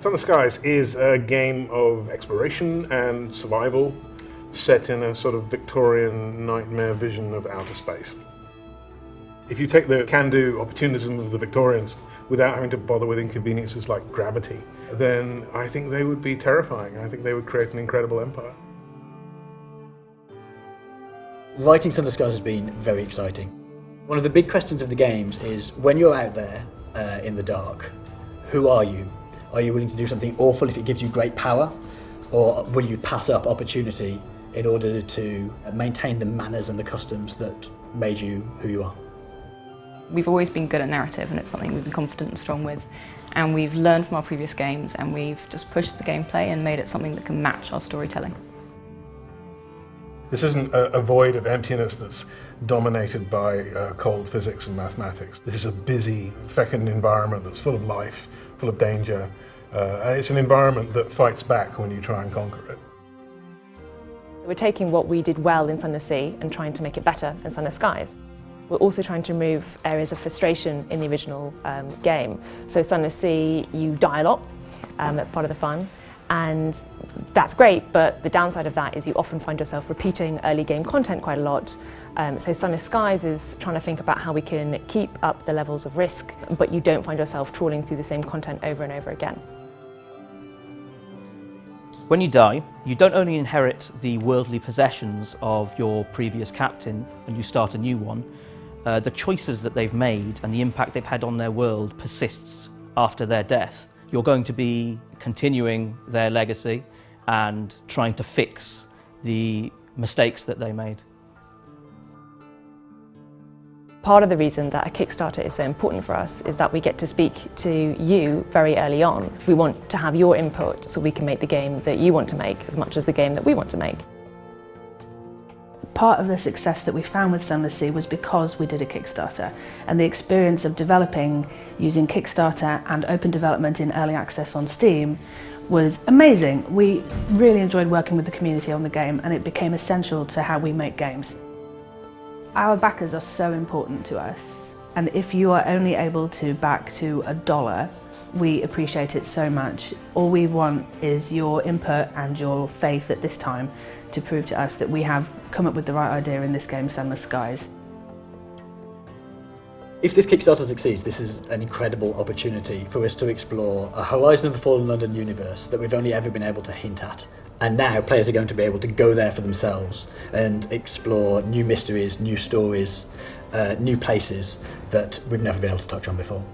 Sunless Skies is a game of exploration and survival set in a sort of Victorian nightmare vision of outer space. If you take the can-do opportunism of the Victorians without having to bother with inconveniences like gravity, then I think they would be terrifying. I think they would create an incredible empire. Writing Sunless Skies has been very exciting. One of the big questions of the games is, when you're out there in the dark, who are you? Are you willing to do something awful if it gives you great power? Or will you pass up opportunity in order to maintain the manners and the customs that made you who you are? We've always been good at narrative, and it's something we've been confident and strong with. And we've learned from our previous games, and we've just pushed the gameplay and made it something that can match our storytelling. This isn't a void of emptiness that's dominated by cold physics and mathematics. This is a busy, fecund environment that's full of life, full of danger, and it's an environment that fights back when you try and conquer it. We're taking what we did well in Sunless Sea and trying to make it better in Sunless Skies. We're also trying to remove areas of frustration in the original game. So Sunless Sea, you die a lot, that's part of the fun. And that's great, but the downside of that is you often find yourself repeating early game content quite a lot. So Sunless Skies is trying to think about how we can keep up the levels of risk, but you don't find yourself trawling through the same content over and over again. When you die, you don't only inherit the worldly possessions of your previous captain and you start a new one, the choices that they've made and the impact they've had on their world persists after their death. You're going to be continuing their legacy and trying to fix the mistakes that they made. Part of the reason that a Kickstarter is so important for us is that we get to speak to you very early on. We want to have your input so we can make the game that you want to make as much as the game that we want to make. Part of the success that we found with Sunless Sea was because we did a Kickstarter, and the experience of developing using Kickstarter and open development in early access on Steam was amazing. We really enjoyed working with the community on the game, and it became essential to how we make games. Our backers are so important to us, and if you are only able to back to $1, we appreciate it so much. All we want is your input and your faith at this time to prove to us that we have come up with the right idea in this game, Sunless Skies. If this Kickstarter succeeds, this is an incredible opportunity for us to explore a Horizon of the Fallen London universe that we've only ever been able to hint at. And now players are going to be able to go there for themselves and explore new mysteries, new stories, new places that we've never been able to touch on before.